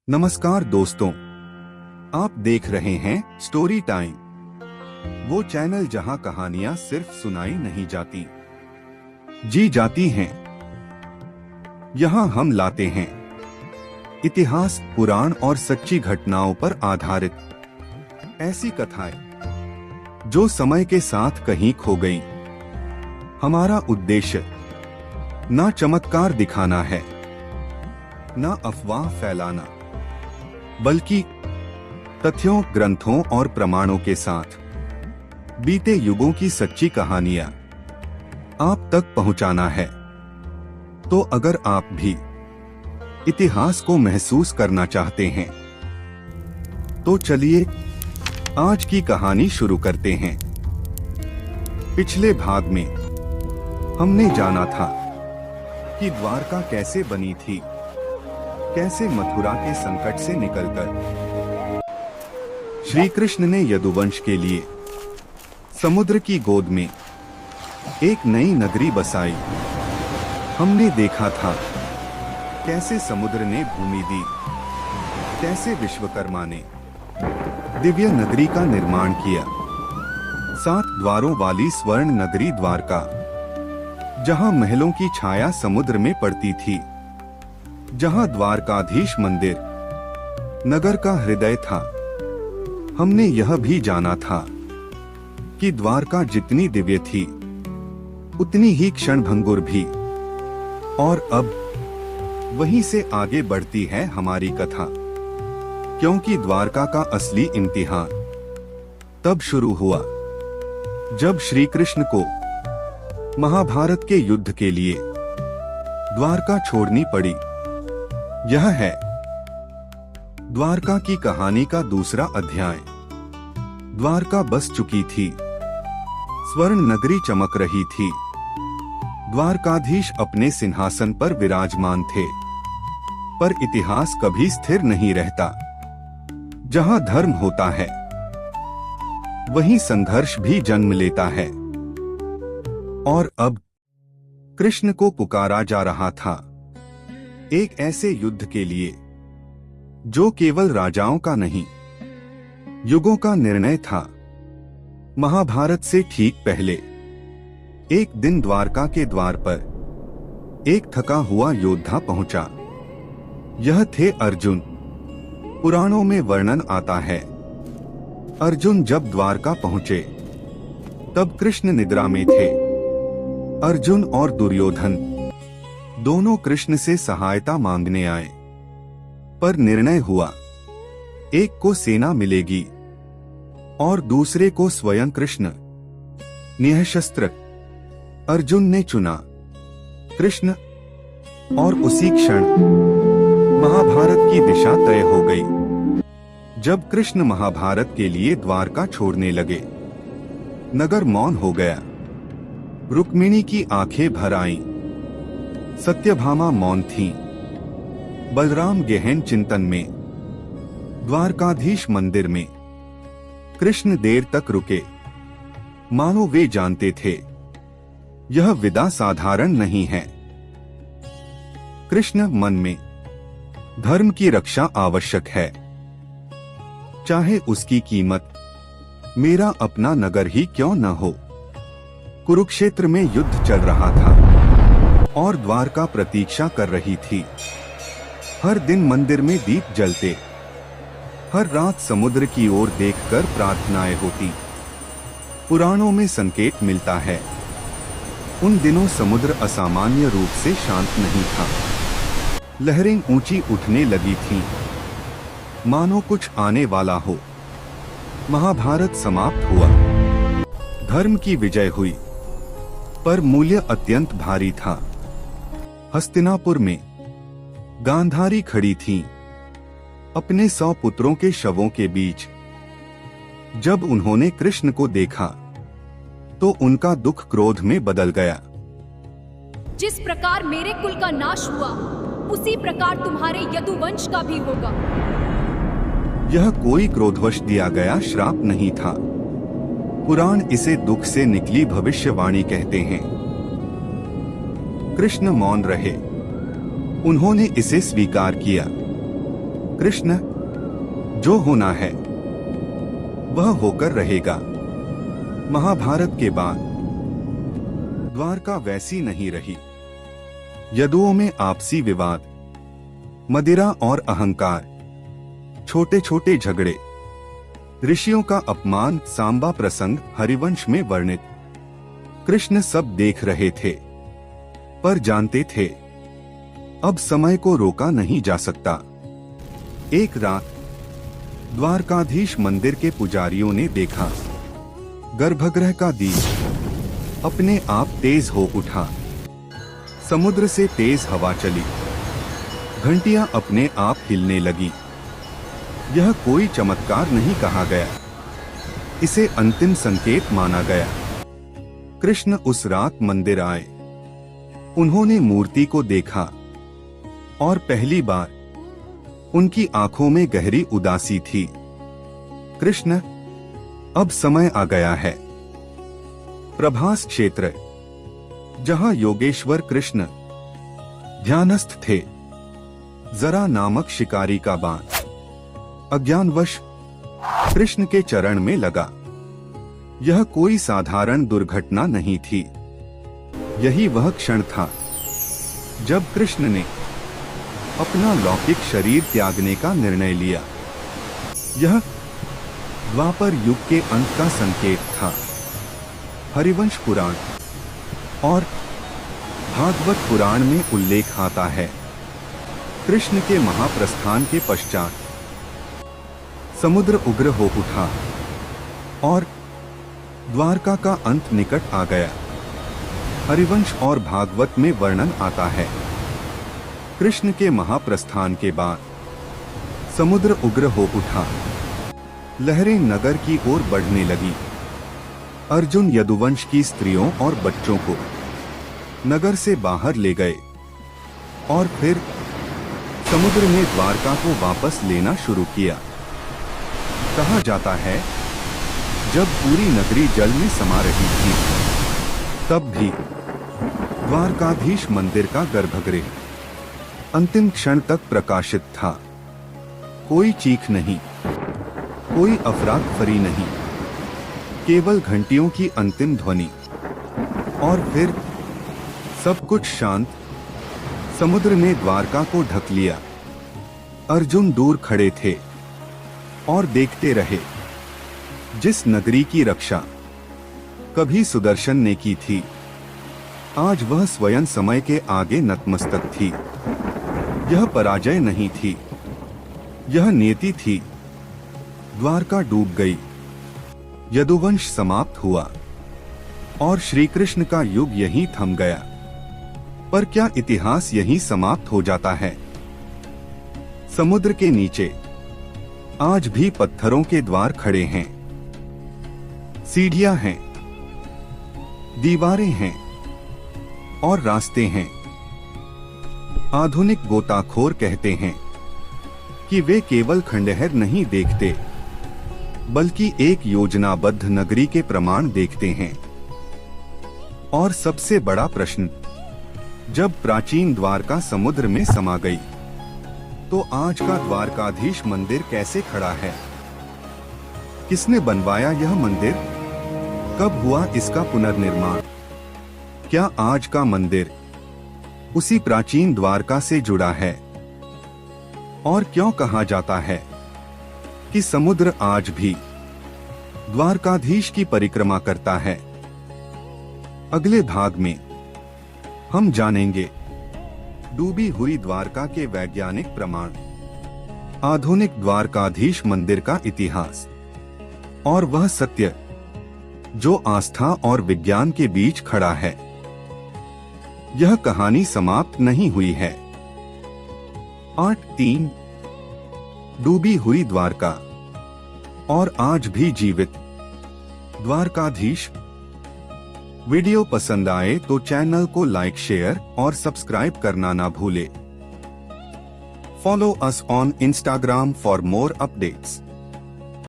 नमस्कार दोस्तों, आप देख रहे हैं स्टोरी टाइम, वो चैनल जहां कहानियां सिर्फ सुनाई नहीं जाती, जी जाती हैं। यहां हम लाते हैं इतिहास, पुराण और सच्ची घटनाओं पर आधारित ऐसी कथाएं जो समय के साथ कहीं खो गई। हमारा उद्देश्य ना चमत्कार दिखाना है, ना अफवाह फैलाना, बल्कि तथ्यों, ग्रंथों और प्रमाणों के साथ बीते युगों की सच्ची कहानियां आप तक पहुंचाना है। तो अगर आप भी इतिहास को महसूस करना चाहते हैं तो चलिए आज की कहानी शुरू करते हैं। पिछले भाग में हमने जाना था कि द्वारका कैसे बनी थी, कैसे मथुरा के संकट से निकलकर श्री कृष्ण ने यदुवंश के लिए समुद्र की गोद में एक नई नगरी बसाई। हमने देखा था कैसे समुद्र ने भूमि दी, कैसे विश्वकर्मा ने दिव्य नगरी का निर्माण किया, 7 द्वारों वाली स्वर्ण नगरी द्वारका, जहां महलों की छाया समुद्र में पड़ती थी, जहां द्वारकाधीश मंदिर नगर का हृदय था। हमने यह भी जाना था कि द्वारका जितनी दिव्य थी उतनी ही क्षणभंगुर भी। और अब वहीं से आगे बढ़ती है हमारी कथा, क्योंकि द्वारका का असली इम्तिहान तब शुरू हुआ जब श्री कृष्ण को महाभारत के युद्ध के लिए द्वारका छोड़नी पड़ी। यह है द्वारका की कहानी का दूसरा अध्याय। द्वारका बस चुकी थी, स्वर्ण नगरी चमक रही थी, द्वारकाधीश अपने सिंहासन पर विराजमान थे। पर इतिहास कभी स्थिर नहीं रहता। जहां धर्म होता है वहीं संघर्ष भी जन्म लेता है। और अब कृष्ण को पुकारा जा रहा था एक ऐसे युद्ध के लिए जो केवल राजाओं का नहीं, युगों का निर्णय था। महाभारत से ठीक पहले एक दिन द्वारका के द्वार पर एक थका हुआ योद्धा पहुंचा। यह थे अर्जुन। पुराणों में वर्णन आता है, अर्जुन जब द्वारका पहुंचे तब कृष्ण निद्रा में थे। अर्जुन और दुर्योधन दोनों कृष्ण से सहायता मांगने आए, पर निर्णय हुआ एक को सेना मिलेगी और दूसरे को स्वयं कृष्ण निःशस्त्र। अर्जुन ने चुना कृष्ण और उसी क्षण महाभारत की दिशा तय हो गई। जब कृष्ण महाभारत के लिए द्वारका छोड़ने लगे, नगर मौन हो गया। रुक्मिणी की आंखें भर आईं, सत्यभामा मौन थी, बलराम गहन चिंतन में, द्वारकाधीश मंदिर में कृष्ण देर तक रुके, मानो वे जानते थे यह विदा साधारण नहीं है। कृष्ण मन में, धर्म की रक्षा आवश्यक है, चाहे उसकी कीमत मेरा अपना नगर ही क्यों न हो। कुरुक्षेत्र में युद्ध चल रहा था और द्वारका प्रतीक्षा कर रही थी। हर दिन मंदिर में दीप जलते, हर रात समुद्र की ओर देखकर प्रार्थनाएं होती। पुराणों में संकेत मिलता है उन दिनों समुद्र असामान्य रूप से शांत नहीं था। लहरें ऊंची उठने लगी थीं, मानो कुछ आने वाला हो। महाभारत समाप्त हुआ, धर्म की विजय हुई, पर मूल्य अत्यंत भारी था। हस्तिनापुर में गांधारी खड़ी थीं, अपने 100 पुत्रों के शवों के बीच। जब उन्होंने कृष्ण को देखा तो उनका दुख क्रोध में बदल गया। जिस प्रकार मेरे कुल का नाश हुआ, उसी प्रकार तुम्हारे यदुवंश का भी होगा। यह कोई क्रोधवश दिया गया श्राप नहीं था। पुराण इसे दुख से निकली भविष्यवाणी कहते हैं। कृष्ण मौन रहे, उन्होंने इसे स्वीकार किया। कृष्ण, जो होना है वह होकर रहेगा। महाभारत के बाद द्वारका वैसी नहीं रही। यदुओं में आपसी विवाद, मदिरा और अहंकार, छोटे छोटे झगड़े, ऋषियों का अपमान, सांबा प्रसंग हरिवंश में वर्णित। कृष्ण सब देख रहे थे, पर जानते थे अब समय को रोका नहीं जा सकता। एक रात द्वारकाधीश मंदिर के पुजारियों ने देखा, गर्भगृह का दीप अपने आप तेज हो उठा। समुद्र से तेज हवा चली, घंटियां अपने आप हिलने लगी। यह कोई चमत्कार नहीं कहा गया, इसे अंतिम संकेत माना गया। कृष्ण उस रात मंदिर आए। उन्होंने मूर्ति को देखा और पहली बार उनकी आंखों में गहरी उदासी थी। कृष्ण, अब समय आ गया है। प्रभास क्षेत्र, जहां योगेश्वर कृष्ण ध्यानस्थ थे, जरा नामक शिकारी का बाण अज्ञानवश कृष्ण के चरण में लगा। यह कोई साधारण दुर्घटना नहीं थी। यही वह क्षण था जब कृष्ण ने अपना लौकिक शरीर त्यागने का निर्णय लिया। यह द्वापर युग के अंत का संकेत था। हरिवंश पुराण और भागवत पुराण में उल्लेख आता है, कृष्ण के महाप्रस्थान के पश्चात समुद्र उग्र हो उठा और द्वारका का अंत निकट आ गया। हरिवंश और भागवत में वर्णन आता है, कृष्ण के महाप्रस्थान के बाद समुद्र उग्र हो उठा, लहरें नगर की ओर बढ़ने लगी। अर्जुन यदुवंश की स्त्रियों और बच्चों को नगर से बाहर ले गए और फिर समुद्र ने द्वारका को वापस लेना शुरू किया। कहा जाता है, जब पूरी नगरी जल में समा रही थी, तब भी द्वारकाधीश मंदिर का गर्भगृह अंतिम क्षण तक प्रकाशित था। कोई चीख नहीं, कोई अफरा-तफरी नहीं, केवल घंटियों की अंतिम ध्वनि। और फिर सब कुछ शांत। समुद्र ने द्वारका को ढक लिया। अर्जुन दूर खड़े थे और देखते रहे। जिस नगरी की रक्षा कभी सुदर्शन ने की थी, आज वह स्वयं समय के आगे नतमस्तक थी। यह पराजय नहीं थी, यह नियति थी। द्वारका डूब गई, यदुवंश समाप्त हुआ और श्री कृष्ण का युग यहीं थम गया। पर क्या इतिहास यहीं समाप्त हो जाता है? समुद्र के नीचे आज भी पत्थरों के द्वार खड़े हैं, सीढ़ियां हैं, दीवारें हैं और रास्ते हैं। आधुनिक गोताखोर कहते हैं कि वे केवल खंडहर नहीं देखते, बल्कि एक योजनाबद्ध नगरी के प्रमाण देखते हैं। और सबसे बड़ा प्रश्न, जब प्राचीन द्वारका समुद्र में समा गई, तो आज का द्वारकाधीश मंदिर कैसे खड़ा है? किसने बनवाया यह मंदिर? कब हुआ इसका पुनर्निर्माण? क्या आज का मंदिर उसी प्राचीन द्वारका से जुड़ा है? और क्यों कहा जाता है कि समुद्र आज भी द्वारकाधीश की परिक्रमा करता है? अगले भाग में हम जानेंगे डूबी हुई द्वारका के वैज्ञानिक प्रमाण, आधुनिक द्वारकाधीश मंदिर का इतिहास और वह सत्य जो आस्था और विज्ञान के बीच खड़ा है। यह कहानी समाप्त नहीं हुई है। 8-3 डूबी हुई द्वारका और आज भी जीवित द्वारकाधीश। वीडियो पसंद आए तो चैनल को लाइक, शेयर और सब्सक्राइब करना ना भूले। Follow us on Instagram for more updates.